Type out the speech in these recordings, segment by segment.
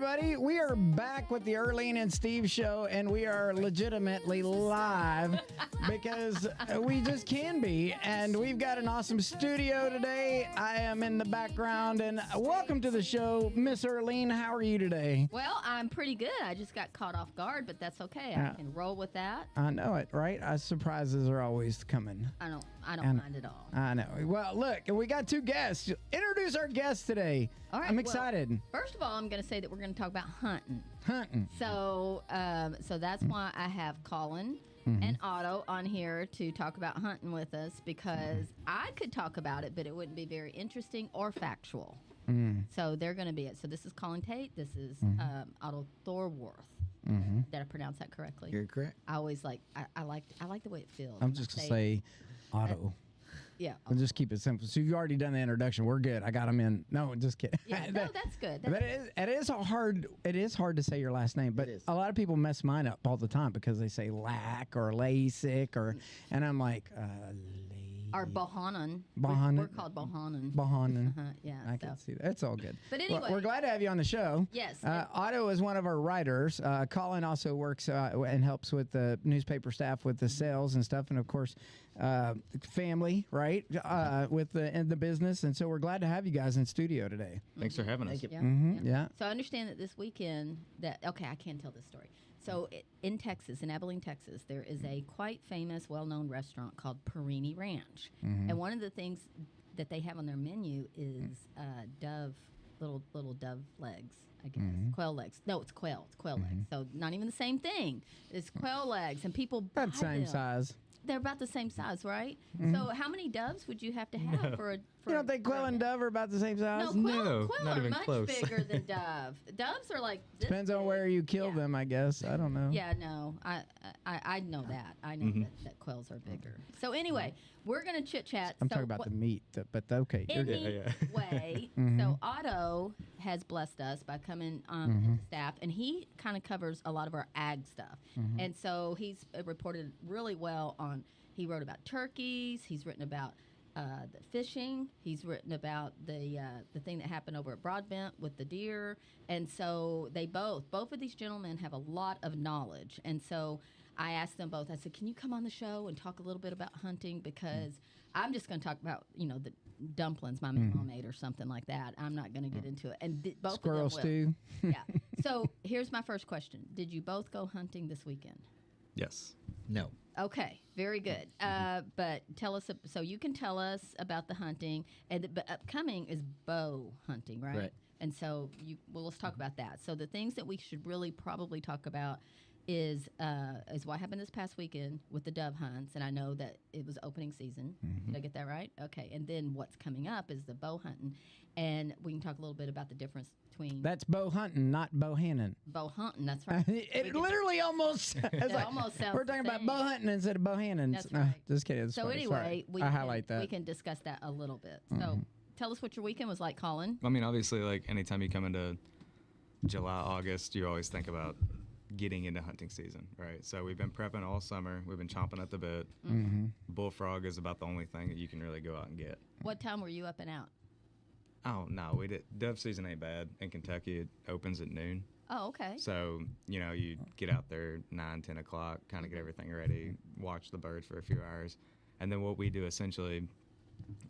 everybody. We are back with the Earlene and Steve show, and we are legitimately live because we just can be. And we've got an awesome studio today. I am in the background, and welcome to the show, Miss Earlene. How are you today? Well, I'm pretty good. I just got caught off guard, but that's okay. I can roll with that. I know it, right? Surprises are always coming. I don't mind at all. I know. Well, look, we got two guests. Introduce our guests today. All right, I'm excited. Well, first of all, I'm going to say that we're going to talk about hunting. Hunting. So that's why I have Colin and Otto on here to talk about hunting with us, because I could talk about it, but it wouldn't be very interesting or factual. So they're going to be it. So this is Colin Tate. This is Otto Thorworth. Did I pronounce that correctly? You're correct. I always like I like the way it feels. I'm just going to say Otto. Yeah. I'll just keep it simple. So you've already done the introduction. We're good. I got them in. No, just kidding. Yeah, no, that's good. But it is hard to say your last name. But a lot of people mess mine up all the time because they say Lack or LASIK and I'm like, Or Bohannon. Bohannon. We're called Bohannon. Bohannon. Yeah. I can see that. It's all good. But anyway. We're glad to have you on the show. Yes. Otto is one of our writers. Colin also works and helps with the newspaper staff with the sales and stuff. And, of course, family, right, with the business. And so we're glad to have you guys in studio today. Thanks for having us. Yeah. Yeah. So I understand that this weekend I can't tell this story. So in Texas, in Abilene, Texas, there is a quite famous, well-known restaurant called Perini Ranch. And one of the things that they have on their menu is little dove legs, I guess. Quail legs. No, it's quail. It's quail legs. So not even the same thing. It's quail legs, and people buy About the same them. size. They're about the same size, right? So how many doves would you have to have for a... You don't think quail and dove are about the same size? No, quail not are even much close. bigger than dove. Doves are like this Depends on big. where you kill them, I guess. I don't know. Yeah, no, I know that. I know that quails are bigger. So anyway, we're gonna chit chat. I'm talking about the meat, but okay. You're good. Anyway, so Otto has blessed us by coming into staff, and he kind of covers a lot of our ag stuff, and so he's reported really well on. He wrote about turkeys. He's written about the fishing. He's written about the thing that happened over at Broadbent with the deer. And so they both of these gentlemen have a lot of knowledge. And so I asked them both, I said, can you come on the show and talk a little bit about hunting? Because I'm just going to talk about, the dumplings my mom made or something like that. I'm not going to get into it. And both Squirrel of them will. stew. Yeah. So here's my first question. Did you both go hunting this weekend? Yes. No. Okay, very good. But tell us, so you can tell us about the hunting, but upcoming is bow hunting, right? Right. And so let's talk about that. So the things that we should really probably talk about is what happened this past weekend with the dove hunts, and I know that it was opening season. Did I get that right? Okay, and then what's coming up is the bow hunting, and we can talk a little bit about the difference between That's bow hunting, not Bohannon. bow hunting. That's right. It literally almost. It almost sounds We're talking the about same. bow hunting instead of Bohannon. That's No, right. just kidding. It's So funny. anyway, Sorry. I highlight that. we can discuss that a little bit. So tell us what your weekend was like, Colin. I mean, obviously, like anytime you come into July, August, you always think about getting into hunting season, right? So we've been prepping all summer. We've been chomping at the bit. Bullfrog is about the only thing that you can really go out and get. What time were you up and out? Oh, no, we did. Dove season ain't bad. In Kentucky, it opens at noon. Oh, okay. So, you get out there 9, 10 o'clock, kind of get everything ready, watch the birds for a few hours. And then what we do essentially,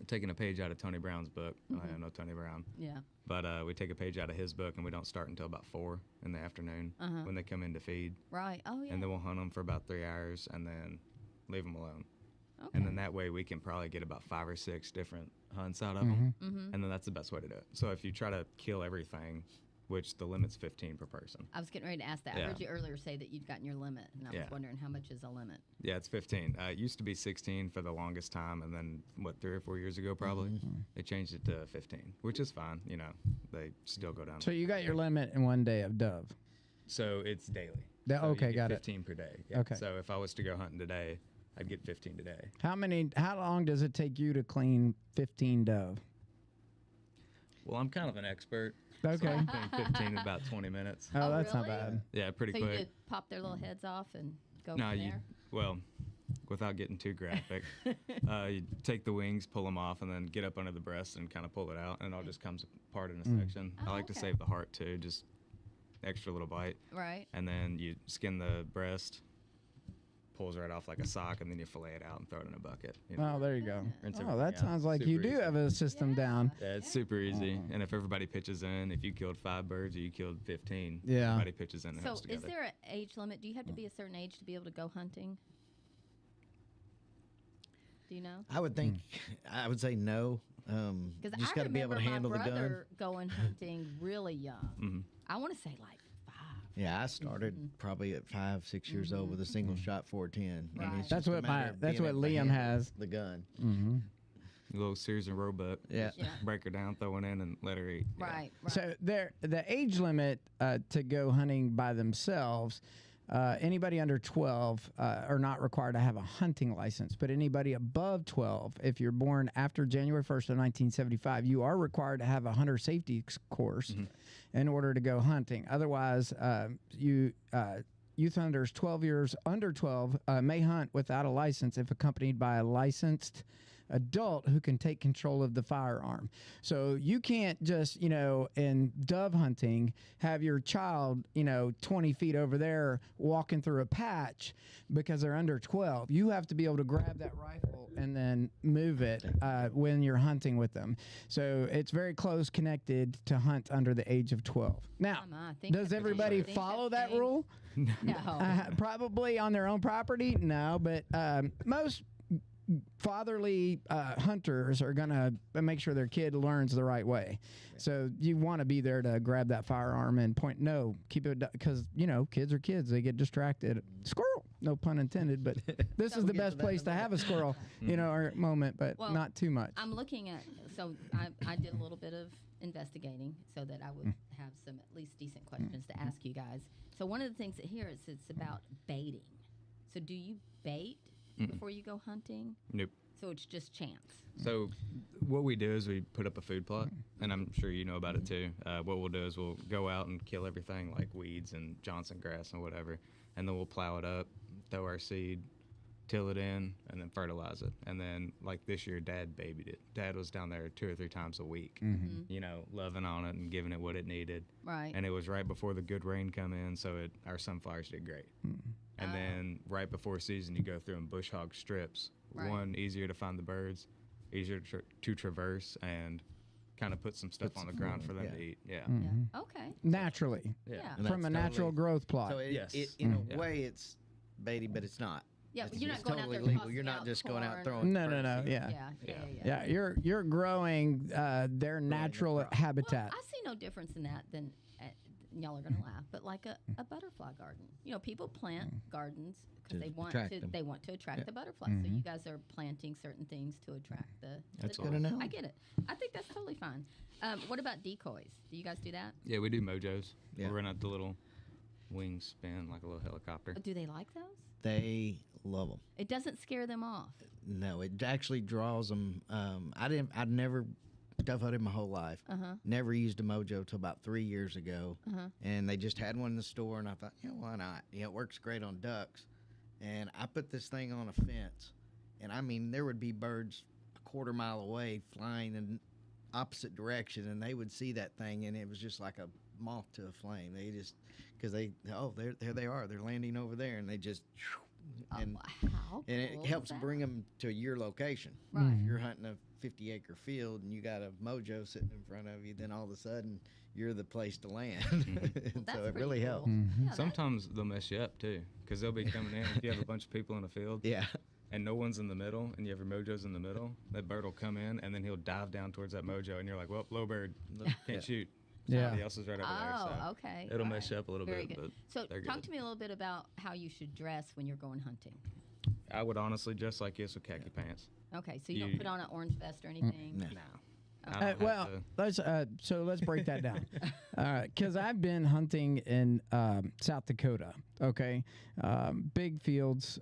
taking a page out of Tony Brown's book. I know Tony Brown. Yeah. But we take a page out of his book, and we don't start until about 4 in the afternoon when they come in to feed. Right. Oh, yeah. And then we'll hunt them for about 3 hours and then leave them alone. Okay. And then that way we can probably get about 5 or 6 different hunts out of them. And then that's the best way to do it. So if you try to kill everything, which the limit's 15 per person. I was getting ready to ask that. I Yeah. heard you earlier say that you'd gotten your limit, and I was wondering how much is a limit. Yeah, it's 15. It used to be 16 for the longest time, and then, 3 or 4 years ago probably, they changed it to 15, which is fine. They still go down. So you got your limit in one day of dove. So it's daily. Yeah, So okay, you get got it. 15 per day. Yeah. Okay. So if I was to go hunting today, I'd get 15 today. How long does it take you to clean 15 dove? Well, I'm kind of an expert. Okay. So I clean 15 in about 20 minutes. Oh, that's not really? bad. Yeah, pretty So quick. you just pop their little heads off and go No, from you there? well, without getting too graphic, you take the wings, pull them off, and then get up under the breast and kind of pull it out, and it all just comes apart in a section. I Oh, like to okay. save the heart too, just extra little bite. Right. And then you skin the breast, pulls right off like a sock, and then you fillet it out and throw it in a bucket. You know? Oh, there you go. Rinse Oh, everything that out. sounds like Super you do easy. have a system down. Yeah, it's super easy. And if everybody pitches in, if you killed 5 birds or you killed 15, Yeah. everybody pitches in and So helps is together. there an age limit? Do you have to be a certain age to be able to go hunting? Do you know? I would think, I would say no. Because Just I got to be able to handle my the gun. brother going hunting really young. I want to say like 5. Yeah, I started probably at 5, 6 years old with a single shot 410. Right. And it's That's just a what matter of that's being what able to Liam handle has. the gun. A little Sears and Roebuck. Yeah. Yeah. Break her down, throw it in, and let her eat. Yeah. Right. So the age limit to go hunting by themselves, anybody under 12 are not required to have a hunting license, but anybody above 12, if you're born after January 1st of 1975, you are required to have a hunter safety course in order to go hunting. Otherwise, youth hunters 12 years under 12 may hunt without a license if accompanied by a licensed adult who can take control of the firearm. So you can't just, in dove hunting, have your child, 20 feet over there walking through a patch because they're under 12. You have to be able to grab that rifle and then move it when you're hunting with them. So it's very close connected to hunt under the age of 12. Now, does everybody follow that rule? No. Probably on their own property? No, but most fatherly hunters are going to make sure their kid learns the right way. So you want to be there to grab that firearm and point. No, keep it, because, kids are kids. They get distracted. Squirrel, no pun intended, but this is the best place to have a squirrel, or moment, but not too much. I'm looking at, so I did a little bit of investigating so that I would have some at least decent questions to ask you guys. So one of the things that here is it's about baiting. So do you bait before you go hunting? Nope. So it's just chance. So what we do is we put up a food plot, and I'm sure you know about it too. What we'll do is we'll go out and kill everything like weeds and Johnson grass and whatever, and then we'll plow it up, throw our seed, till it in, and then fertilize it. And then, like this year, Dad babied it. Dad was down there 2 or 3 times a week, loving on it and giving it what it needed. Right. And it was right before the good rain come in, so our sunflowers did great. And then right before season, you go through and bush hog strips. Right. One, easier to find the birds, easier to traverse, and kind of put some stuff on the ground for them to eat. Yeah. Yeah. Okay. Naturally, Yeah. And from a that's natural totally- growth plot. So Yes. in a way, it's baiting, but it's not. Yeah, It's, you're not it's going out totally there legal. tossing You're not out just going out corn. throwing. No, birds. yeah. Yeah. You're growing their natural habitat. Well, I see no difference in that than, y'all are going to laugh, but like a butterfly garden. People plant gardens because To they want attract to them. they want to attract the butterflies. So you guys are planting certain things to attract the. That's the good to know. I get it. I think that's totally fine. What about decoys? Do you guys do that? Yeah, we do mojos. Yeah. We'll run out the little wings spin like a little helicopter. Do they like those? They love them. It doesn't scare them off. No, it actually draws them. I'd never dove hunted my whole life. Never used a mojo till about 3 years ago, and they just had one in the store, and I thought, why not? It works great on ducks. And I put this thing on a fence, and I mean, there would be birds a quarter mile away flying in opposite direction, and they would see that thing, and it was just like a moth to a flame. They just, because there they are, they're landing over there, and they just, and How and it cool helps is that? bring them to your location. Right. If you're hunting a 50-acre field and you got a mojo sitting in front of you, then all of a sudden you're the place to land. And That's so it pretty really cool. helps. Yeah, that's- Sometimes they'll mess you up too, because they'll be coming in. If you have a bunch of people in a field Yeah. and no one's in the middle, and you have your mojos in the middle, that bird will come in, and then he'll dive down towards that mojo, and you're like, well, low bird, can't shoot. Yeah. Somebody else is right over there. Oh, So okay. it'll All mess you up a little Very bit, good. but So they're talk good. to me a little bit about how you should dress when you're going hunting. I would honestly dress like this with khaki pants. Okay, so you don't You- put on an orange vest or anything? No. No. I don't have Well, let's break that down. Because I've been hunting in South Dakota. Okay, big fields,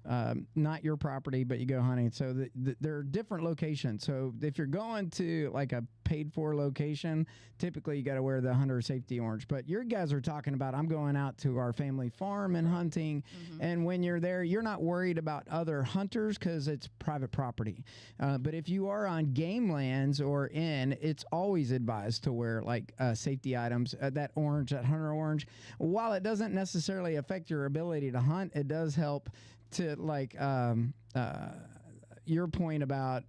not your property, but you go hunting. So there are different locations. So if you're going to like a paid for location, typically you got to wear the hunter safety orange. But your guys are talking about, I'm going out to our family farm and hunting. And when you're there, you're not worried about other hunters because it's private property. But if you are on game lands or it's always advised to wear like safety items, that orange, that hunter orange. While it doesn't necessarily affect your ability to hunt, it does help to like your point about,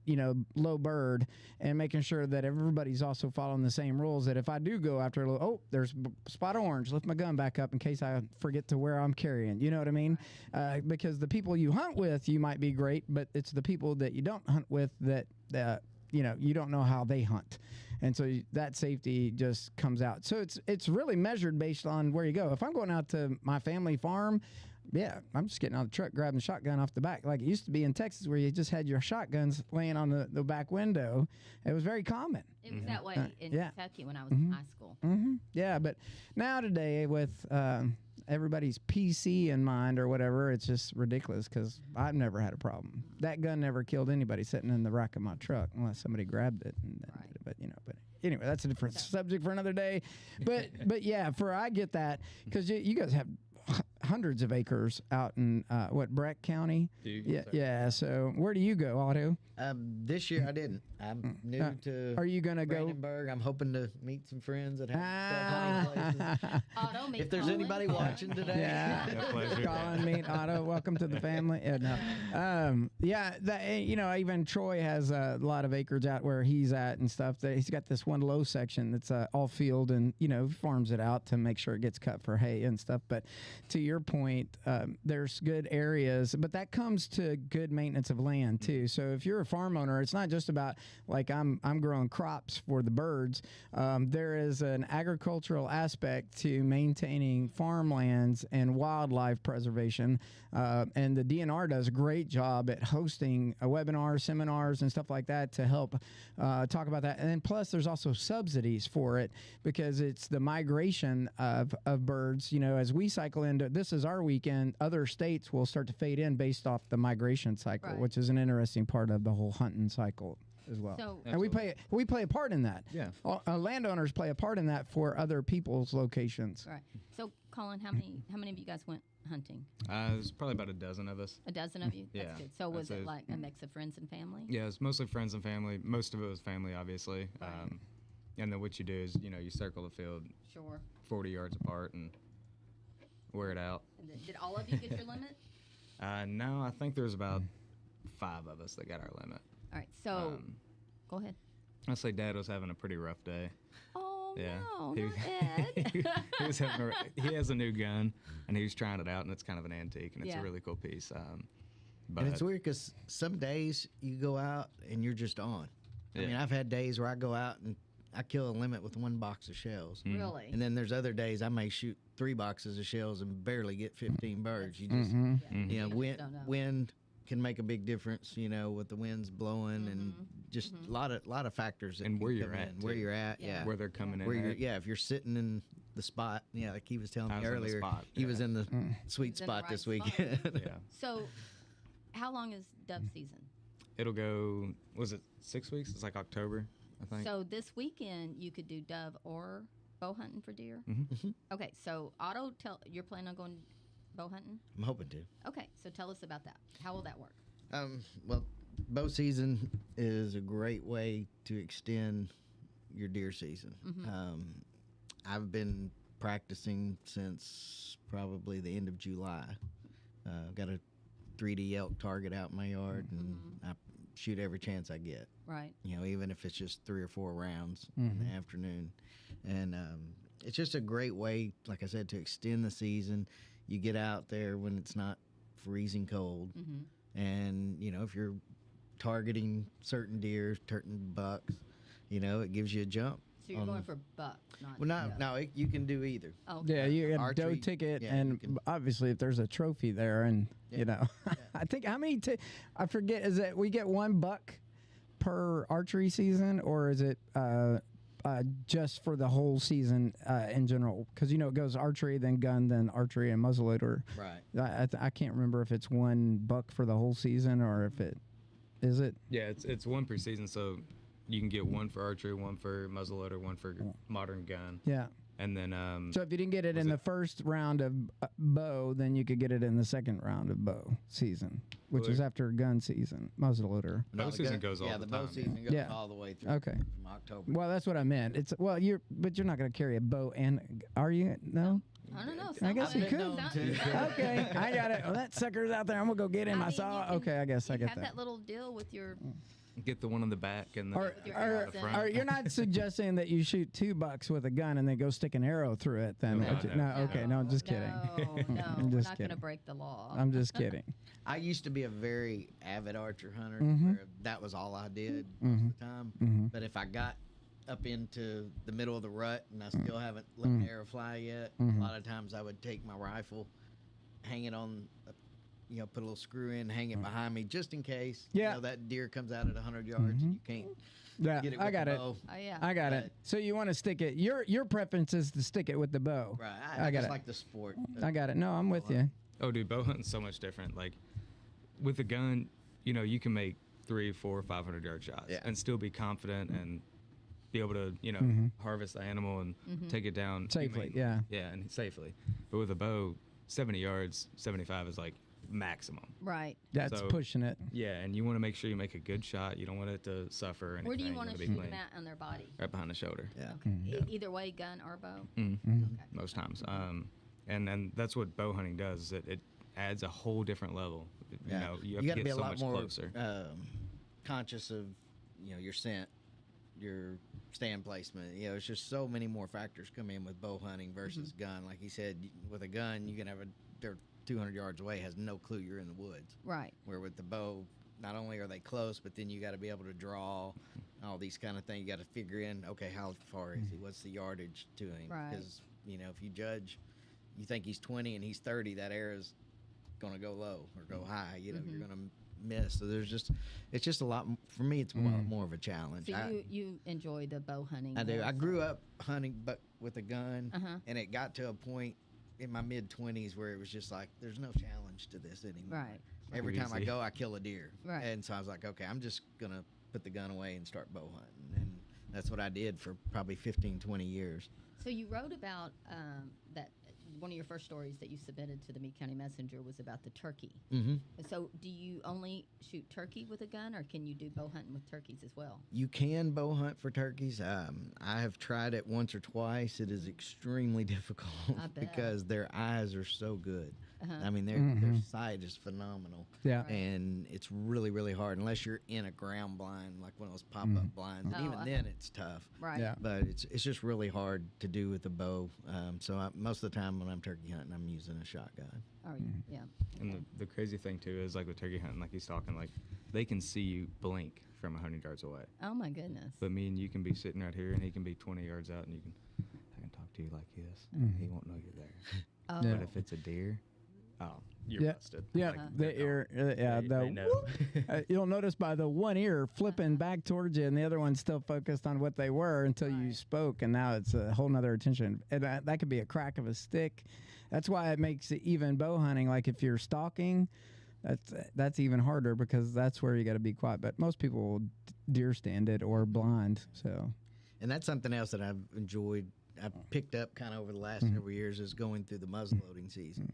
low bird and making sure that everybody's also following the same rules, that if I do go after there's spot orange, lift my gun back up in case I forget to where I'm carrying. You know what I mean? Because the people you hunt with, you might be great, but it's the people that you don't hunt with that you don't know how they hunt. And so that safety just comes out. So it's really measured based on where you go. If I'm going out to my family farm, yeah, I'm just getting out of the truck, grabbing the shotgun off the back, like it used to be in Texas, where you just had your shotguns laying on the back window. It was very common. It was that way in Kentucky when I was in high school. Yeah, but now today with everybody's PC in mind or whatever, it's just ridiculous because I've never had a problem. That gun never killed anybody sitting in the rack of my truck unless somebody grabbed it. But anyway, that's a different subject for another day. But yeah, I get that because you guys have hundreds of acres out in Breck County. Yeah. So where do you go, Otto? This year I didn't. I'm new to. Are you gonna go? Brandenburg. I'm hoping to meet some friends that have places. Otto, if there's anybody watching today, Colin, meet Otto. Welcome to the family. Even Troy has a lot of acres out where he's at and stuff. He's got this one low section that's all field and farms it out to make sure it gets cut for hay and stuff. But to your point, there's good areas, but that comes to good maintenance of land too. So if you're a farm owner, it's not just about like I'm growing crops for the birds. There is an agricultural aspect to maintaining farmlands and wildlife preservation, and the DNR does a great job at hosting webinars, seminars, and stuff like that to help talk about that. And then plus, there's also subsidies for it because it's the migration of birds. As we cycle into this is our weekend, other states will start to fade in based off the migration cycle, which is an interesting part of the whole hunting cycle as well. So, and we play a part in that. Yeah, landowners play a part in that for other people's locations. Right. So, Colin, how many of you guys went hunting? There's probably about a dozen of us. A dozen of you? Yeah. That's good. So was it like a mix of friends and family? Yeah, it's mostly friends and family. Most of it was family, obviously. Right. And then what you do is, you circle the field 40 yards apart and wear it out. And did all of you get your limit? No, I think there's about 5 of us that got our limit. All right, so go ahead. I'd say Dad was having a pretty rough day. Oh, yeah. No, not Ed. He has a new gun, and he was trying it out, and it's kind of an antique, and it's a really cool piece. But and it's weird because some days you go out and you're just on. I mean, I've had days where I go out and I kill a limit with 1 box of shells. Really? And then there's other days I may shoot 3 boxes of shells and barely get 15 birds. You just, wind can make a big difference, with the winds blowing and just a lot of factors. And where you're at. Where you're at, Where they're coming in. If you're sitting in the spot, like he was telling me earlier, he was in the sweet spot this weekend. So, how long is dove season? It'll go, was it 6 weeks? It's like October, I think. So this weekend you could do dove or bow hunting for deer? Okay, so Otto, you're planning on going bow hunting? I'm hoping to. Okay, so tell us about that. How will that work? Well, bow season is a great way to extend your deer season. I've been practicing since probably the end of July. I've got a 3D elk target out in my yard, and I shoot every chance I get. Right. Even if it's just 3 or 4 rounds in the afternoon. And it's just a great way, like I said, to extend the season. You get out there when it's not freezing cold. And, if you're targeting certain deer, certain bucks, it gives you a jump. So you're going for buck, not you can do either. Oh, yeah, you get a doe ticket, and obviously if there's a trophy there, and I think how many? I forget. Is it we get 1 buck per archery season, or is it just for the whole season in general? Because it goes archery, then gun, then archery, and muzzleloader. Right. I can't remember if it's 1 buck for the whole season or if it is it. Yeah, it's 1 per season. So you can get one for archery, one for muzzleloader, one for modern gun. Yeah. And then So if you didn't get it in the first round of bow, then you could get it in the second round of bow season, which is after gun season, muzzleloader. bow season goes all the the time. bow season goes Yeah. all the way through. Okay. From October. Well, that's what I meant. It's you're not going to carry a bow and are you? No. I don't know. I guess you Some- could. some- Okay, I got it. Well, that sucker's out there. I'm gonna go get him. I mean, saw. you can- Okay, I guess I you get have that. that little deal with your. Get the one on the back and the, Or, your or, arrows in. or you're not suggesting that you shoot $2 with a gun and then go stick an arrow through it? Then No, okay, no, I'm just kidding. No, I'm we're just not going kidding. to break the law. I'm just kidding. I used to be a very avid archer hunter, Mm-hmm. where that was all I did most of the time. But if I got up into the middle of the rut and I still haven't let an arrow fly yet, a lot of times I would take my rifle, hang it on, put a little screw in, hang it behind me just in case. Yeah. That deer comes out at 100 yards and you can't Yeah, get it. I with got the it. bow. Oh, yeah. I got it. But- So you want to stick it? Your preference is to stick it with the bow. Right. I I got just it. like the sport. I got it. No, I'm with you. oh, dude, bow hunting's so much different. Like with a gun, you can make 300, 400, 500-yard shots Yeah. and still be confident and be able to, harvest the animal and take it down Safely, humanely. yeah. Yeah, and safely. But with a bow, 70 yards, 75 is like maximum. Right. That's So- pushing it. Yeah, and you want to make sure you make a good shot. You don't want it to suffer or anything. Where do you want to be shoot clean. them at on their body? Right behind the shoulder. Yeah. Okay. Either way, gun or bow. Most times. And that's what bow hunting does. It adds a whole different level. Yeah. You have gotta to be get a so lot much more closer. conscious of your scent, your stand placement. It's just so many more factors come in with bow hunting versus gun. Like he said, with a gun, you can have they're 200 yards away, has no clue you're in the woods. Right. Where with the bow, not only are they close, but then you got to be able to draw all these kind of things. You got to figure in, okay, how far is he? What's the yardage to him? Right. Because if you judge, you think he's 20 and he's 30, that arrow's going to go low or go high. You're going to miss. So it's just a lot. For me, it's a lot more of a challenge. So you enjoy the bow hunting? I do. more I so. grew up hunting, but with a gun, Uh-huh. and it got to a point in my mid-20s where it was just like, there's no challenge to this anymore. Right. Every time I Easy. go, I kill a deer. Right. And so I was like, okay, I'm just going to put the gun away and start bow hunting. And that's what I did for probably 15, 20 years. So you wrote about that. One of your first stories that you submitted to the Meade County Messenger was about the turkey. Mm-hmm. So do you only shoot turkey with a gun, or can you do bow hunting with turkeys as well? You can bow hunt for turkeys. I have tried it once or twice. It is extremely difficult I bet. because their eyes are so good. Uh-huh. I mean, their sight is phenomenal. Yeah. And it's really, really hard unless you're in a ground blind, like one of those pop-up blinds. And Oh, even then, it's tough. Right. Yeah. But it's just really hard to do with the bow. So most of the time when I'm turkey hunting, I'm using a shotgun. Oh, yeah. And the crazy thing too is like with turkey hunting, like he's talking, like they can see you blink from 100 yards away. Oh my goodness. But me and you can be sitting right here, and he can be 20 yards out, and I can talk to you like this. He won't know you're there. Oh. Yeah. But if it's a deer, you're Yeah. busted. Yeah, Like, the they're ear. gone. Yeah, They know. you'll notice by the one ear flipping back towards you, and the other one's still focused on what they were until you Right. spoke, and now it's a whole nother attention. And that could be a crack of a stick. That's why it makes it even bow hunting. Like if you're stalking, that's even harder because that's where you got to be quiet. But most people will deer stand it or blind. So And that's something else that I've enjoyed. I've picked up kind of over the last several years is going through the muzzleloading season.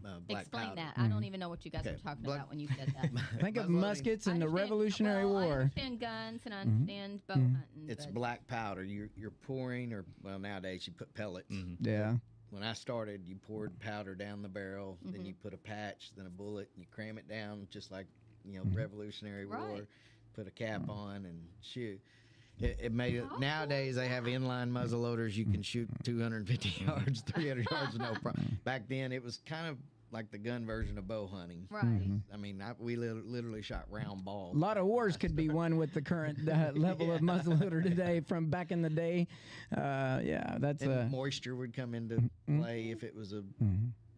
The black Explain powder. that. I don't even know what you guys Okay, were talking black- about when you said that. think of Muzzleloading. muskets in I the understand- Revolutionary well, I War. understand guns and I understand bow hunting. It's but black powder. You're pouring, or well, nowadays you put pellets. Yeah. When I started, you poured powder down the barrel, then you put a patch, then a bullet, and you cram it down just like Revolutionary War. Right. Put a cap on and shoot. It made it. Nowadays they have inline muzzle loaders. You can shoot 250 yards, 300 yards, no problem. Back then it was kind of like the gun version of bow hunting. Right. I mean, we literally shot round balls. A lot of wars could be won with the current level of muzzleloader today from back in the day. Yeah, that's And moisture would come into play if it was a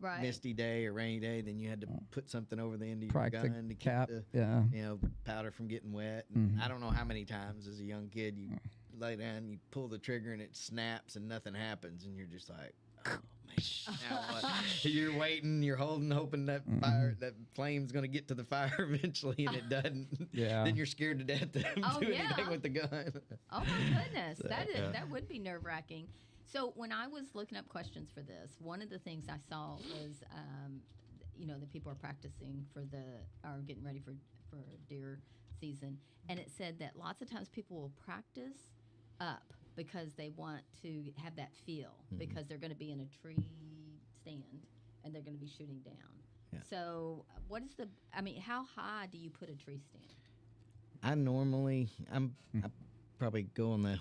Right. misty day or rainy day. Then you had to put something over the end of your crack the gun to cap. keep Yeah. the powder from getting wet. And I don't know how many times as a young kid you lay down, you pull the trigger and it snaps and nothing happens, and you're just like, oh man, now what? You're waiting, you're holding, hoping that that flame's going to get to the fire eventually, and it doesn't. Yeah. Then you're scared to death to do anything with the gun. Oh my goodness, that would be nerve-wracking. So when I was looking up questions for this, one of the things I saw was, that people are practicing are getting ready for deer season, and it said that lots of times people will practice up because they want to have that feel because they're going to be in a tree stand and they're going to be shooting down. Yeah. So what is how high do you put a tree stand? I probably go on the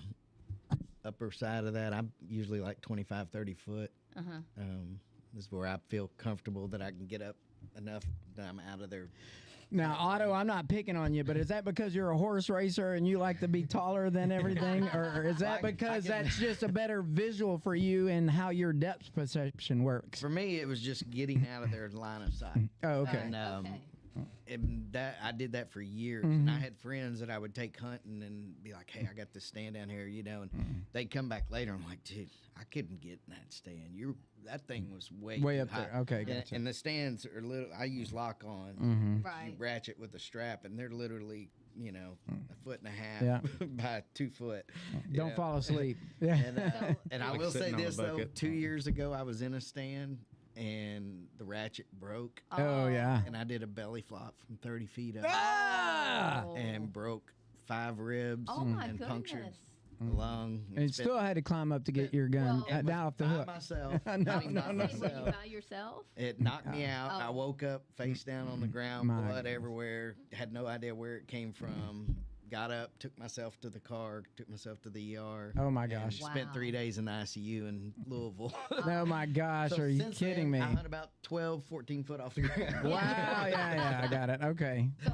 upper side of that. I'm usually like 25, 30 foot. This is where I feel comfortable that I can get up enough that I'm out of there. Now, Otto, I'm not picking on you, but is that because you're a horse racer and you like to be taller than everything? Or is that because that's just a better visual for you and how your depth perception works? For me, it was just getting out of their line of sight. Oh, okay. And that I did that for years. And I had friends that I would take hunting and be like, hey, I got this stand down here, and they'd come back later. I'm like, dude, I couldn't get in that stand. That thing was way up high. there. Okay, gotcha. And the stands are little. I use lock on. Right. You ratchet with a strap, and they're literally, a foot and a half by 2 foot. Don't fall asleep. Yeah. And I will say this, though. 2 years ago, I was in a stand, and the ratchet broke. Oh, yeah. And I did a belly flop from 30 feet up. Ah! And broke 5 ribs and punctured the lung. And still had to climb up to get your gun down off the hook. Myself. No. Were you by yourself? It knocked me out. I woke up face down on the ground, blood everywhere. Had no idea where it came from. Got up, took myself to the car, took myself to the ER. Oh, my gosh. Spent 3 days in the ICU in Louisville. Oh, my gosh. So are you since kidding then, me? I hunt about 12, 14 foot off the ground. Wow. Yeah. I got it. Okay. So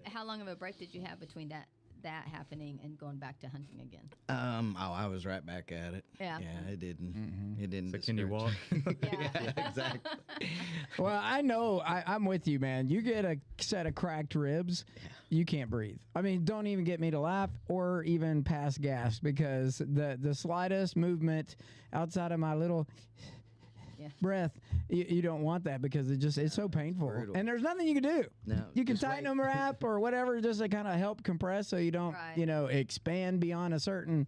how long of a break did you have between that happening and going back to hunting again? I was right back at it. Yeah. Yeah, it didn't. It didn't. So can you walk? Yeah, exactly. Well, I know. I'm with you, man. You get a set of cracked ribs, you can't breathe. I mean, don't even get me to laugh or even pass gas because the slightest movement outside of my little breath, you don't want that because it's so painful. Brutal. And there's nothing you can do. No, you can just tighten wait. them wrap or whatever just to kind of help compress so you don't, expand beyond a certain.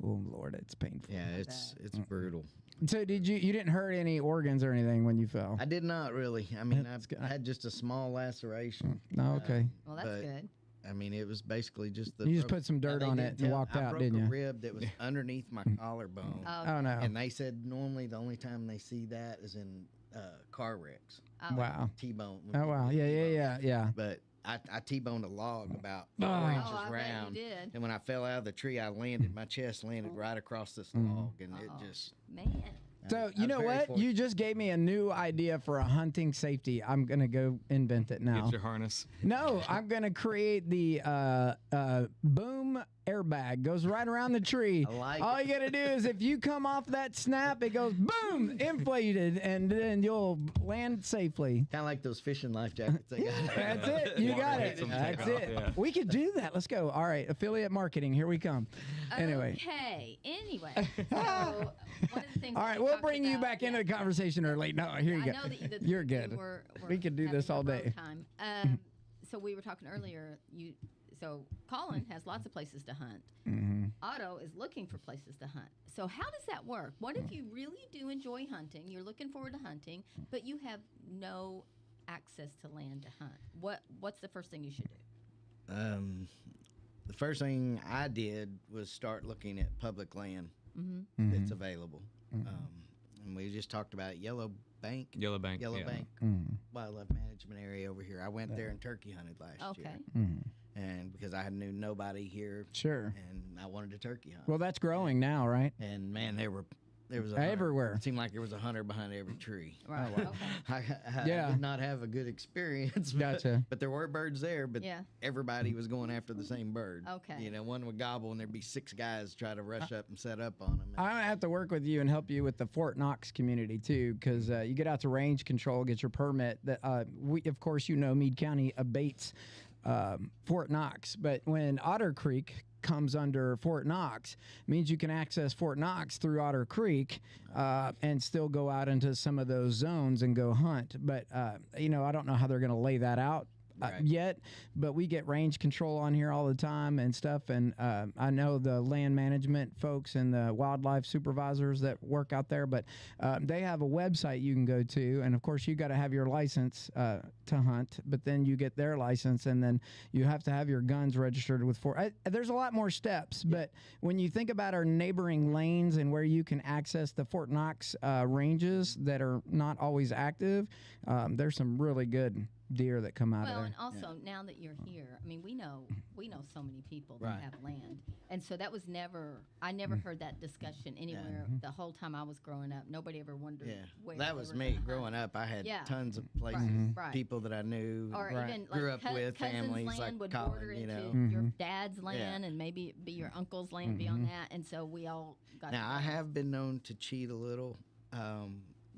Oh Lord, it's painful. Yeah, it's brutal. So you didn't hurt any organs or anything when you fell? I did not really. I mean, I had just a small laceration. Oh, okay. Well, that's good. I mean, it was basically just You just put some dirt on it and walked out, didn't you? I broke a rib that was underneath my collarbone. Oh, no. And they said normally the only time they see that is in car wrecks. Wow. T-bone. Oh, wow. Yeah. But I T-boned a log about 4 inches I bet round. you did. And when I fell out of the tree, my chest landed right across this log. And it just... Man. So, you know what? fortunate. You just gave me a new idea for a hunting safety. I'm going to go invent it now. Get your harness. No, I'm going to create the boom airbag. Goes right around the tree. I like All it. you got to do is if you come off that snap, it goes boom, inflated, and then you'll land safely. Kind of like those fishing life jackets they got. That's it. You got it. hits 'em, That's take off, it. yeah. We could do that. Let's go. All right. Affiliate marketing. Here we come. Anyway. Okay. Anyway. So one of the things. All right. We'll bring you back into the conversation early. No, here you I go. know that You're good. We could do this all day. Time. So we were talking earlier. So Colin has lots of places to hunt. Mm-hmm. Otto is looking for places to hunt. So how does that work? What if you really do enjoy hunting? You're looking forward to hunting, but you have no access to land to hunt. What's the first thing you should do? The first thing I did was start looking at public land that's available. And we just talked about Yellow Bank Yellow Bank. Wildlife Management Area over here. I went there and turkey hunted last year. And because I knew nobody here. Sure. And I wanted to turkey hunt. Well, that's growing now, right? And man, there was a everywhere. Hunter. It seemed like there was a hunter behind every tree. Right. Oh, wow. Okay. I did not have a good experience. Gotcha. But there were birds there, but everybody was going after the same bird. Okay. You know, one would gobble and there'd be 6 guys try to rush up and set up on them. I'm going to have to work with you and help you with the Fort Knox community, too, because you get out to range control, get your permit. We, of course, Meade County abates Fort Knox. But when Otter Creek comes under Fort Knox. Means you can access Fort Knox through Otter Creek and still go out into some of those zones and go hunt. But, I don't know how they're going to lay that out. Yet, but we get range control on here all the time and stuff, and I know the land management folks and the wildlife supervisors that work out there, but they have a website you can go to, and of course you got to have your license to hunt, but then you get their license, and then you have to have your guns registered with there's a lot more steps, but when you think about our neighboring lanes and where you can access the Fort Knox ranges that are not always active, there's some really good deer that come out of there. Well, and also now that you're here, I mean, we know so many people that have land, and so that was I never heard that discussion anywhere the whole time I was growing up. Nobody ever wondered. Where that was me growing up. I had tons of places, people that I knew, or even grew up with, families land like would Colin, border into your dad's land, and maybe it'd be your uncle's land beyond that, and so we all got. Now I have been known to cheat a little,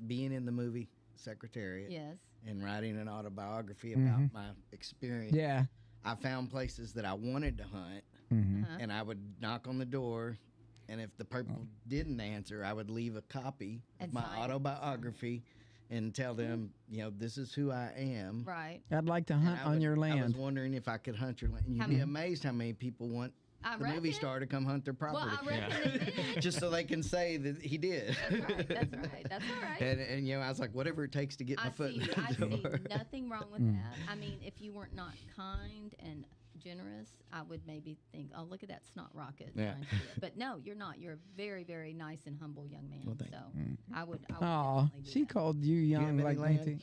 being in the movie Secretariat. Yes. And writing an autobiography about my experience. Yeah. I found places that I wanted to hunt, and I would knock on the door, and if the people didn't answer, I would leave a copy of my autobiography and tell them, this is who I am. Right. I'd like to hunt on your land. I was wondering if I could hunt your land. And you'd be amazed how many people want the movie star to come hunt their property. Well, I reckon they did. Just so they can say that he did. That's right. That's all right. And I was like, whatever it takes to get my foot in the door. I see nothing wrong with that. I mean, if you weren't not kind and generous, I would maybe think, oh, look at that snot rocket. Yeah. Trying to do it. But no, you're not. You're a very, very nice and humble young man. Well, so I would Oh, definitely do she that. called you young, have like any me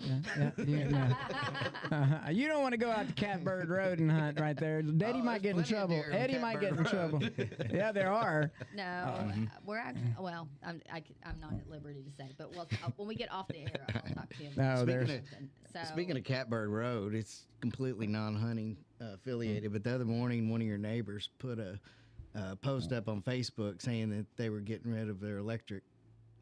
too. Yeah. You don't want to go out to Catbird Road and hunt right there. Daddy might get in there's plenty trouble. of deer on Eddie might get in Catbird trouble. Road. Yeah, there are. No, we're actually, well, I'm not at liberty to say, but when we get off the air, I'll talk to you. No, there's. Speaking of Catbird Road, it's completely non-hunting affiliated. But the other morning, one of your neighbors put a post up on Facebook saying that they were getting rid of their electric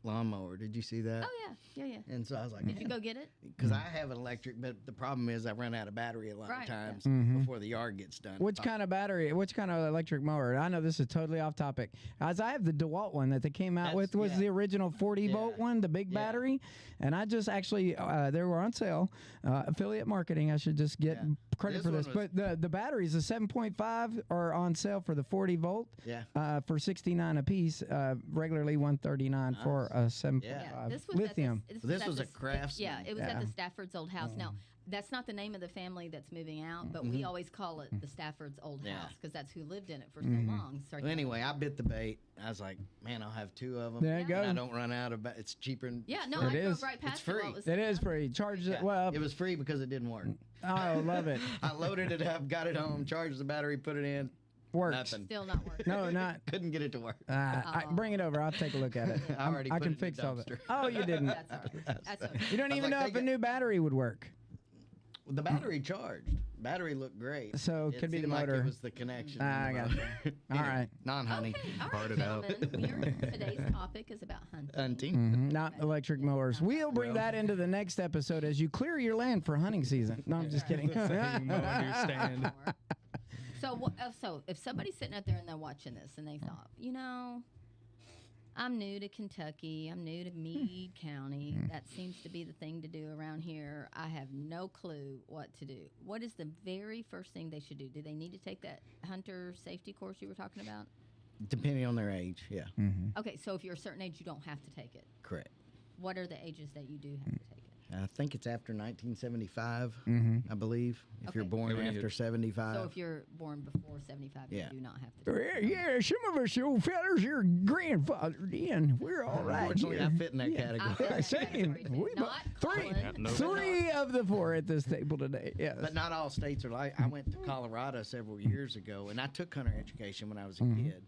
lawnmower. Did you see that? Oh yeah. And so I was like, Did you go get it? because I have an electric, but the problem is I run out of battery a lot of Right, times yeah. before the yard gets done. Which kind of battery? Which kind of electric mower? I know this is totally off topic. As I have the DeWalt one that they came out with was the original 40 volt one, the big battery, and I just actually they were on sale. Affiliate marketing. I should just get credit for this. But the batteries, the 7.5, are on sale for the 40 volt. Yeah. For $69 a piece. Regularly $139 for a 7.5 This was lithium. This was a Craftsman. Yeah, it was at the Stafford's old house. Now, that's not the name of the family that's moving out, but we always call it the Stafford's old house because that's who lived in it for so long. Well, anyway, I bit the bait. I was like, man, I'll have two of them. There you go. And I don't run out of. It's cheaper. Yeah, no, It I drove is. right past It's free. It is free. Charge it. Well, It was free because it didn't work. I love it. I loaded it up, got it home, charged the battery, put it in. Works. Nothing. Still not working. No, not. Couldn't get it to work. Bring it over. I'll take a look at it. I already I put can it in the fix all that. dumpster. Oh, you didn't. That's all right. That's okay. You don't I was even like, know if take a it. new battery would work. The battery charged. Battery looked great. So it could be the seemed like motor. it was the connection. I got you. All right. Non-hunting. Okay, all Part right, it out. gentlemen. Today's topic is about hunting. Hunting. Not electric mowers. We'll bring that into the next episode as you clear your land for hunting season. No, I'm just kidding. Understand. So if somebody's sitting out there and they're watching this and they thought, I'm new to Kentucky. I'm new to Meade County. That seems to be the thing to do around here. I have no clue what to do. What is the very first thing they should do? Do they need to take that hunter safety course you were talking about? Depending on their age, yeah. Okay, so if you're a certain age, you don't have to take it. Correct. What are the ages that you do have to take it? I think it's after 1975, I believe. If you're Okay. born Yeah, after 75. So if you're born before 75, Yeah. you do not have to do it. Yeah, some of us old fellas here grandfathered in. We're all right Unfortunately, here. I fit in that I category. feel that Same. category too. We Not three. Colin. Yeah, no. Three of the four at this table today. Yes. But not all states are like. I went to Colorado several years ago, and I took hunter education when I was a kid.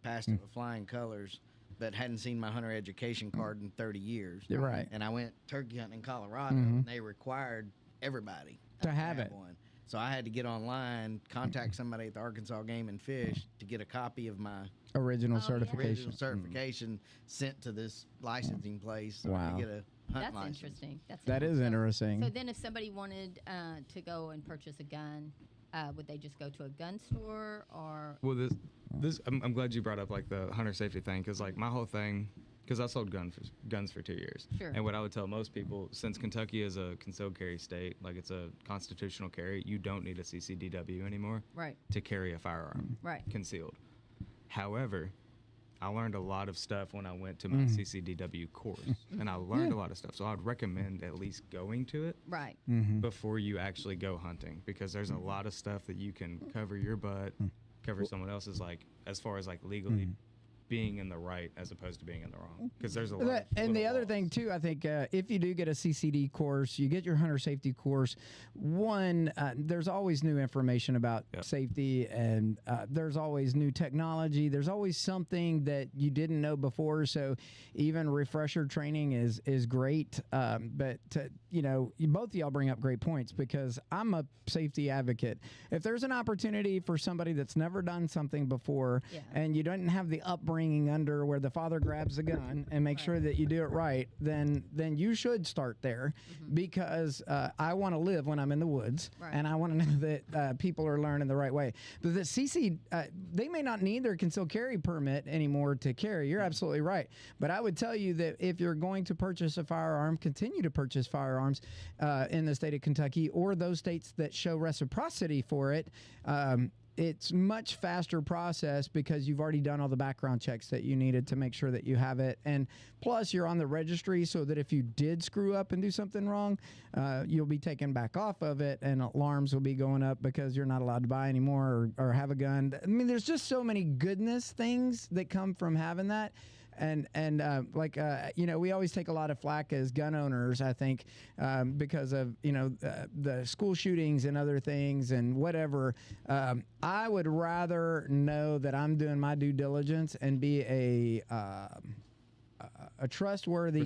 Passed it with flying colors, but hadn't seen my hunter education card in 30 years. You're right. And I went turkey hunting in Colorado, and they required everybody To have it. one. So I had to get online, contact somebody at the Arkansas Game and Fish to get a copy of my Original yeah. certification. original certification sent to this licensing place so I Wow. could get a hunt That's license. interesting. That is interesting. So then if somebody wanted to go and purchase a gun, would they just go to a gun store or? Well, I'm glad you brought up like the hunter safety thing, because like my whole thing, because I sold guns for 2 years. Sure. And what I would tell most people, since Kentucky is a concealed carry state, like it's a constitutional carry, you don't need a CCDW anymore Right. to carry a firearm Right. concealed. However, I learned a lot of stuff when I went to my CCDW course, and I learned a lot of stuff. So I'd recommend at least going to it Right. before you actually go hunting, because there's a lot of stuff that you can cover your butt, cover someone else's, like as far as like legally being in the right as opposed to being in the wrong, because there's a lot of And the little other laws. thing too, I think if you do get a CCD course, you get your hunter safety course. One, there's always new information about safety, and there's always new technology. There's always something that you didn't know before. So even refresher training is great. But both of y'all bring up great points, because I'm a safety advocate. If there's an opportunity for somebody that's never done something before, and you don't have the upbringing under where the father grabs the gun and makes sure that you do it right, then you should start there, because I want to live when I'm in the woods, and I want to know that people are learning the right way. But the CC, they may not need their concealed carry permit anymore to carry. You're absolutely right. But I would tell you that if you're going to purchase a firearm, continue to purchase firearms in the state of Kentucky or those states that show reciprocity for it. It's much faster process, because you've already done all the background checks that you needed to make sure that you have it. And plus you're on the registry, so that if you did screw up and do something wrong, you'll be taken back off of it, and alarms will be going up because you're not allowed to buy anymore or have a gun. I mean, there's just so many goodness things that come from having that. And we always take a lot of flack as gun owners, I think, because of, the school shootings and other things and whatever. I would rather know that I'm doing my due diligence and be a trustworthy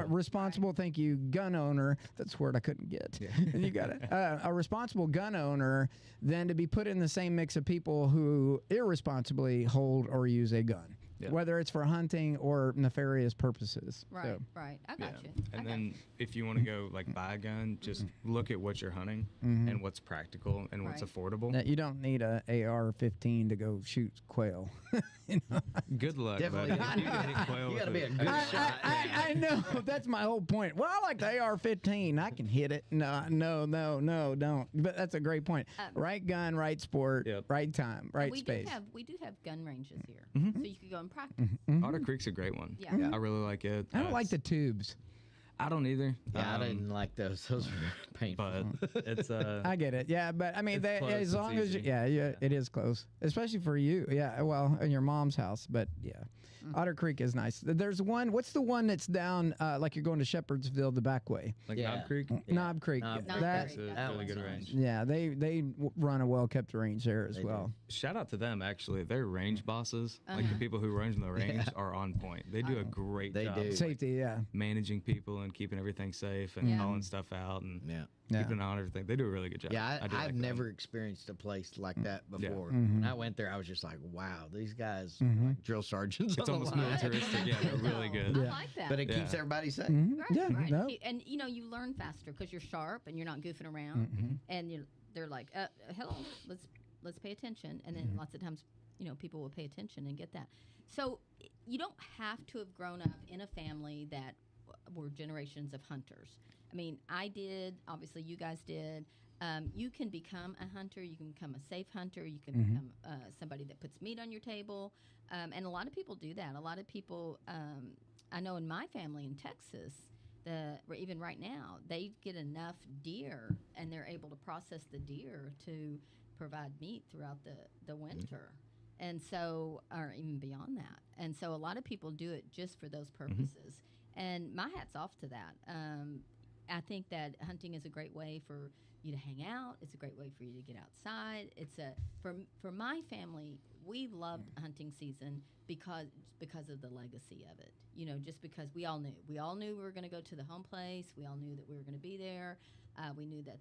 responsible. Thank you, gun owner. That's a word I couldn't get. Yeah. You got it. A responsible gun owner than to be put in the same mix of people who irresponsibly hold or use a gun. Yeah. Whether it's for hunting or nefarious purposes. Right, right. I got you. And then if you want to go like buy a gun, just look at what you're hunting and what's practical and what's affordable. Now, you don't need a AR-15 to go shoot quail. Good luck. Definitely. Buddy. You can hit quail You got to with be a good shot. I know. That's my whole point. Well, I like the AR-15. I can hit it. No, don't. But that's a great point. Right gun, right sport, right time, right space. We do have gun ranges here, so you could go and practice. Otter Creek's a great one. Yeah. I really like it. I don't like the tubes. I don't either. Yeah, I didn't like those. Those were painful. But it's I get it. Yeah, but I mean, as long as easy. it is close, especially for you. Yeah, well, in your mom's house, but yeah. Otter Creek is nice. There's one. What's the one that's down like you're going to Shepherdsville the back way? like Knob Creek. Knob Creek. Knob That- Creek. That's a really good one's range. Yeah, they run a well kept range there as They well. Shout out to them, actually. Their range bosses, like the people who run the range, are on point. They do a great They job do. of, Safety, yeah. managing people and keeping everything safe and calling stuff out and keeping an eye on everything. They do a really good job. Yeah, I do I've like them. never experienced a place like that Yeah. before. When I went there, I was just like, wow, these guys are like drill sergeants. It's on the almost line. militaristic. Yeah, they're really good. I like that. But it keeps Yeah. everybody safe. Right, Yeah, right. no. And you learn faster because you're sharp and you're not goofing around. And they're like, hello, let's pay attention. And then lots of times, people will pay attention and get that. So you don't have to have grown up in a family that were generations of hunters. I mean, I did. Obviously, you guys did. You can become a hunter. You can become a safe hunter. You can become somebody that puts meat on your table. And a lot of people do that. A lot of people, I know in my family in Texas, even right now, they get enough deer and they're able to process the deer to provide meat throughout the winter. And so, or even beyond that. And so a lot of people do it just for those purposes. And my hat's off to that. I think that hunting is a great way for you to hang out. It's a great way for you to get outside. For my family, we loved hunting season because of the legacy of it. Just because we all knew we were going to go to the home place. We all knew that we were going to be there. We knew that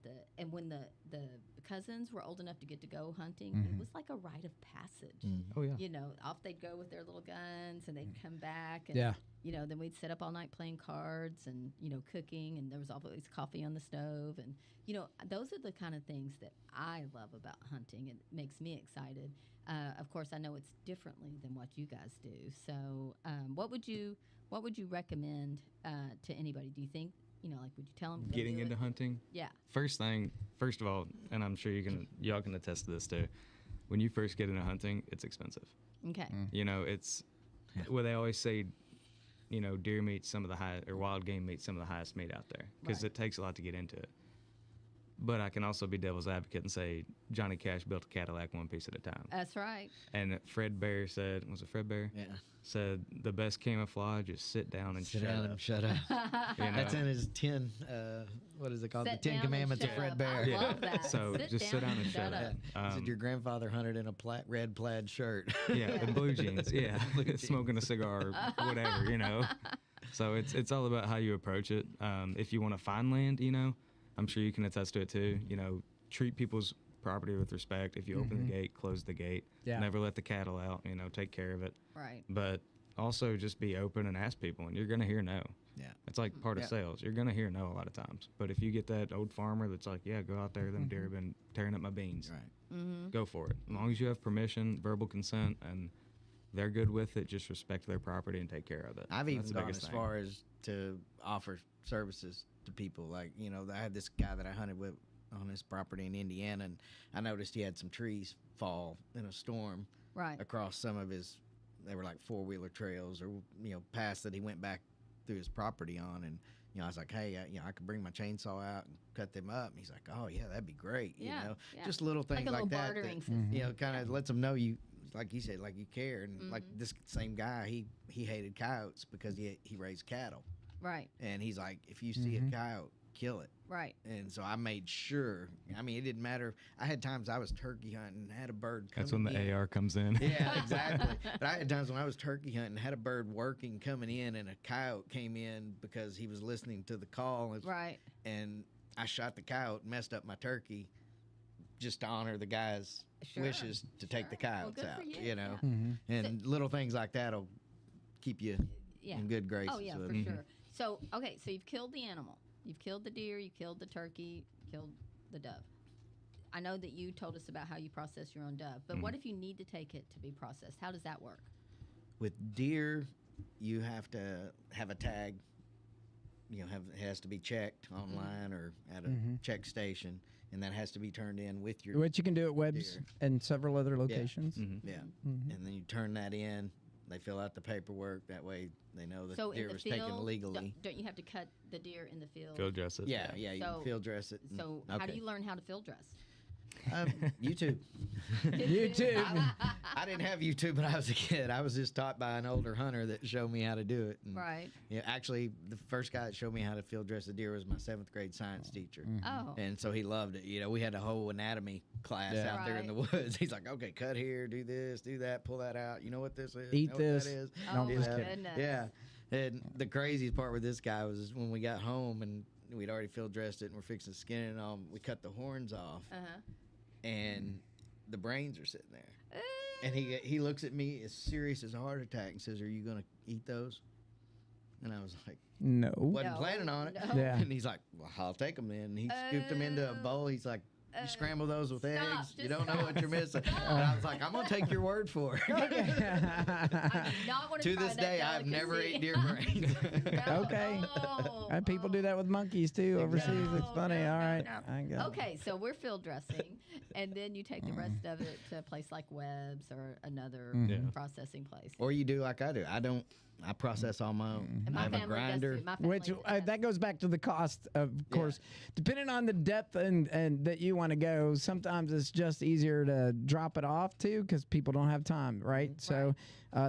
when the cousins were old enough to get to go hunting, it was like a rite of passage. Oh yeah. Off they'd go with their little guns and they'd come back and Yeah. then we'd sit up all night playing cards and cooking, and there was always coffee on the stove, and those are the kind of things that I love about hunting. It makes me excited. Of course, I know it's differently than what you guys do. So, what would you recommend to anybody? Do you think, like, would you tell them Getting into hunting? Yeah. First of all, and I'm sure y'all can attest to this too. When you first get into hunting, it's expensive. Okay. It's well, they always say, deer meat some of the high, or wild game meat some of the highest meat out there, because Right. it takes a lot to get into it. But I can also be devil's advocate and say Johnny Cash built a Cadillac one piece at a time. That's right. And Fred Bear said, was it Fred Bear? Yeah. Said the best camouflage is sit down and Sit shut down up. and shut up. You know? That's in his 10, what is it called? Sit The 10 down and Commandments of shut Fred up. Bear. I love that. So just sit down and shut up. Said your grandfather hunted in a red plaid shirt. Yeah, the blue jeans. Yeah, smoking a cigar, or whatever. So it's all about how you approach it. If you want to find land, I'm sure you can attest to it too. Treat people's property with respect. If you open the gate, close the gate. Yeah. Never let the cattle out. Take care of it. Right. But also just be open and ask people, and you're gonna hear no. Yeah. It's like part of sales. You're gonna hear no a lot of times. But if you get that old farmer that's like, yeah, go out there, them deer have been tearing up my beans. Right. Go for it. As long as you have permission, verbal consent, and they're good with it, just respect their property and take care of it. I've That's even the gone biggest as thing. far as to offer services to people. Like, I had this guy that I hunted with on his property in Indiana, and I noticed he had some trees fall in a storm Right. across some of his, they were like four-wheeler trails or, paths that he went back through his property on. And, I was like, hey, I could bring my chainsaw out and cut them up. And he's like, oh, yeah, that'd be great. Yeah, yeah. Just little things Like a like, little that. bartering that, system. kind of lets them know you, like you said, like you care. And like this same guy, he hated coyotes because he raised cattle. Right. And he's like, if you see a coyote, kill it. Right. And so I made sure. I mean, it didn't matter. I had times I was turkey hunting, had a bird coming That's when the in. AR comes in. Yeah, exactly. But I had times when I was turkey hunting, had a bird working coming in, and a coyote came in because he was listening to the call. Right. And I shot the coyote, messed up my turkey, just to honor the guy's wishes to take the coyotes good out. for you, yeah. And little things like that'll keep you in good graces. Oh, yeah, with for it. sure. So, okay, so you've killed the animal. You've killed the deer, you killed the turkey, killed the dove. I know that you told us about how you process your own dove, but what if you need to take it to be processed? How does that work? With deer, you have to have a tag. It has to be checked online or at a check station, and that has to be turned in with your Which you can do at Webb's deer. and several other locations. Yeah. And then you turn that in. They fill out the paperwork. That way they know that So deer in the was field, taken legally. don't you have to cut the deer in the field? Field dress it. Yeah, you So- can field dress it. So how do you learn how to field dress? YouTube. YouTube. I didn't have YouTube when I was a kid. I was just taught by an older hunter that showed me how to do it. And, Right. Yeah, actually, the first guy that showed me how to field dress a deer was my 7th grade science teacher. Oh. And so he loved it. We had a whole anatomy class Yeah. out there in the woods. He's like, okay, cut here, do this, do that, pull that out. You know what this is? Eat You know this. What that is? Oh, Do my that. goodness. Yeah. And the craziest part with this guy was when we got home and we'd already field dressed it and we're fixing to skin it and all. We cut the horns off Uh-huh. and the brains are sitting there. And he looks at me as serious as a heart attack and says, "Are you going to eat those?" And I was like, No. wasn't No, planning on it. no. Yeah. And he's like, "Well, I'll take them then." And he scooped them into a bowl. He's like, "You scramble those with eggs. You just don't know what you're missing." And I was like, "I'm going to take your word for it." I do not want To try this that day, I've never delicacy. ate deer brains. No, Okay. no, And people do that with monkeys too overseas. It's funny. no, All right. no. I got it. Okay, so we're field dressing, and then you take the rest of it to a place like Webb's or another Yeah. processing place. Or you do like I do. I process all my own. And I have a family does grinder. too. My family Which does. that goes back to the cost, of course. Depending on the depth and that you want to go, sometimes it's just easier to drop it off too because people don't have time, right? So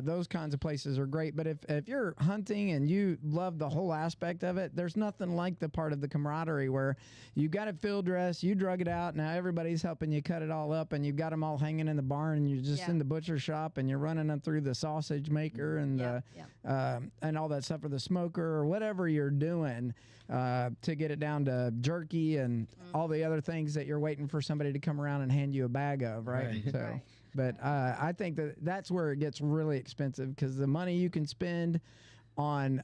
those kinds of places are great. But if you're hunting and you love the whole aspect of it, there's nothing like the part of the camaraderie where you got it field dress, you drug it out, now everybody's helping you cut it all up, and you've got them all hanging in the barn, and you're just Yeah. in the butcher shop, and you're running them through the sausage maker and Yeah, and all that stuff, or the smoker or whatever you're doing to get it down to jerky and all the other things that you're waiting for somebody to come around and hand you a bag of, right? Right. So, Right. but I think that's where it gets really expensive because the money you can spend on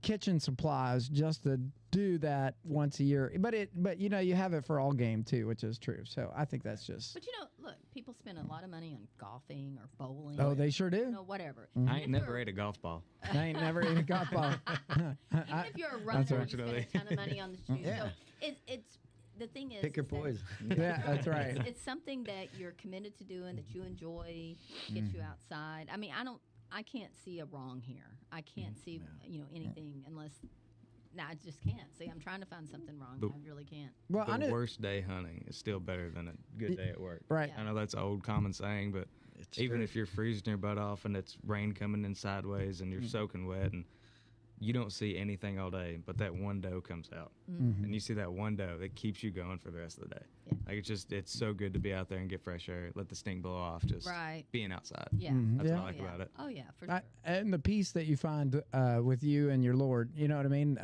kitchen supplies just to do that once a year. But you have it for all game too, which is true. So I think that's just. But look, people spend a lot of money on golfing or bowling. Oh, they sure do. Whatever. I ain't never ate a golf ball. I ain't never ate a golf ball. Even if you're a runner, you spend a ton of money on the shoes. Yeah. So it's the thing is, Pick your is that poison. Yeah, that's right. it's something that you're committed to doing, that you enjoy, gets you outside. I mean, I can't see a wrong here. I can't see anything unless. No, I just can't. See, I'm trying to find something wrong. I really can't. Well, The worst day hunting is still better than a good day at work. Right. Yeah. I know that's an old common saying, but It's even true. if you're freezing your butt off and it's rain coming in sideways and you're soaking wet and you don't see anything all day, but that one doe comes out, and you see that one doe, that keeps you going for the rest of the day. Yeah. Like it's so good to be out there and get fresh air, let the stink blow off, just Right. being outside. Yeah. That's Yeah. what I like about it. Oh yeah, for sure. And the peace that you find with you and your Lord, you know what I mean?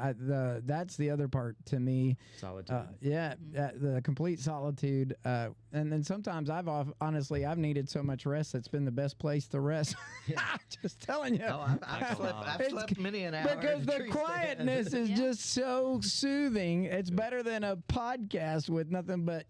That's the other part to me. Solitude. The complete solitude. And then sometimes I've needed so much rest. That's been the best place to rest. Just telling you. Oh, I've slept many an hour. Because in the tree stand. quietness is Yeah. just so soothing. It's better than a podcast with nothing but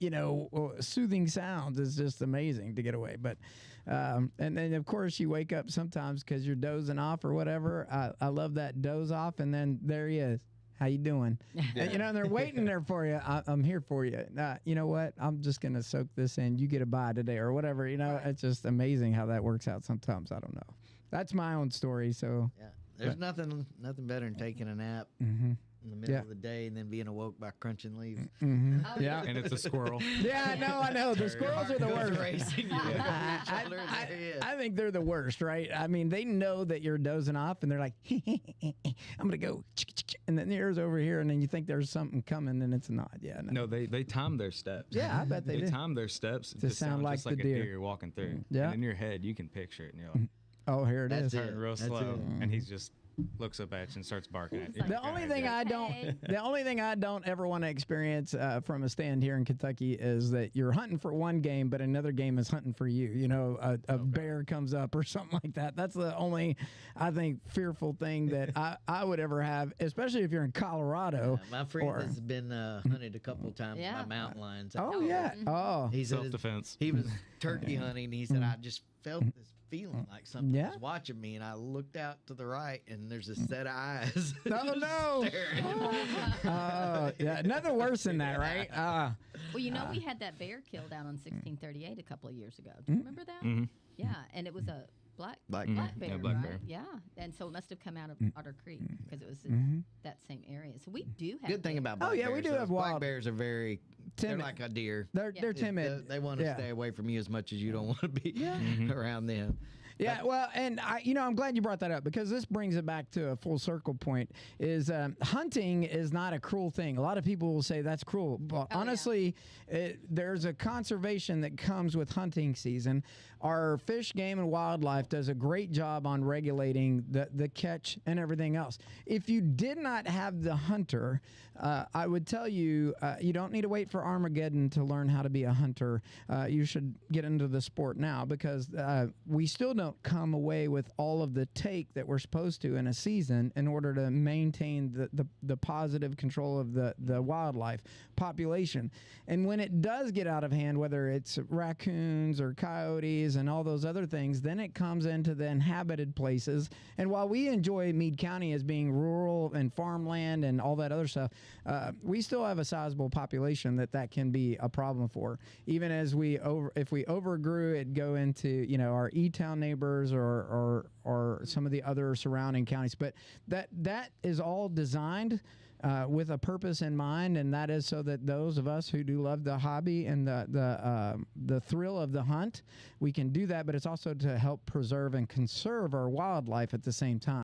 soothing sounds. It's just amazing to get away. But and then of course you wake up sometimes because you're dozing off or whatever. I love that doze off, and then there he is. How you doing? And they're waiting there for you. I'm here for you. You know what? I'm just gonna soak this in. You get a bye today or whatever. It's just amazing how that works out. Sometimes I don't know. That's my own story. So. Yeah. There's nothing better than taking a nap in the middle of the day and then being awoke by crunching leaves. Mm-hmm. Oh, Yeah. And it's a squirrel. Yeah, I know. The squirrels are the worst. Racing. I think they're the worst, right? I mean, they know that you're dozing off, and they're like, "I'm gonna go," and then there's over here, and then you think there's something coming, and it's not. Yeah, No, they time their steps. Yeah, I bet they do. time their steps To sound like just like the a deer. deer walking through. Yeah. And in your head, you can picture it, and you're like, Oh, here it is. That's it. turn real That's slow, it. and he's just looks up at you and starts barking at you. The only thing I don't ever want to experience from a stand here in Kentucky is that you're hunting for one game, but another game is hunting for you. A bear comes up or something like that. That's the only, I think, fearful thing that I would ever have, especially if you're in Colorado. My friend has been hunted a couple times Yeah. by mountain lions. Oh yeah. Oh. He said Self-defense. he was turkey hunting. He said, I just felt this feeling like something Yeah. was watching me, and I looked out to the right, and there's a set of eyes. Oh no. Yeah. Nothing worse than that, right? Well, we had that bear killed out on 1638 a couple of years ago. Do you remember that? Mm-hmm. Yeah, and it was a black Black bear, Yeah, black right? bear. Yeah, and so it must have come out of Otter Creek because it was in that same area. So we do have Good thing bears. about black yeah, we bears, do those have black wild- bears are very Timid. They're like a deer. They're Yeah. timid. They want to Yeah. stay away from you as much as you don't want to be around them. Yeah, well, and I'm glad you brought that up because this brings it back to a full circle point. Is hunting is not a cruel thing. A lot of people will say that's cruel, but honestly, there's a conservation that comes with hunting season. Our Fish, Game, and Wildlife does a great job on regulating the catch and everything else. If you did not have the hunter, I would tell you you don't need to wait for Armageddon to learn how to be a hunter. You should get into the sport now because we still don't come away with all of the take that we're supposed to in a season in order to maintain the positive control of the wildlife population. And when it does get out of hand, whether it's raccoons or coyotes and all those other things, then it comes into the inhabited places. And while we enjoy Meade County as being rural and farmland and all that other stuff, we still have a sizable population that can be a problem for. Even as if we overgrew it, go into our E-town neighbors or some of the other surrounding counties. But that is all designed with a purpose in mind, and that is so that those of us who do love the hobby and the thrill of the hunt, we can do that. But it's also to help preserve and conserve our wildlife at the same time.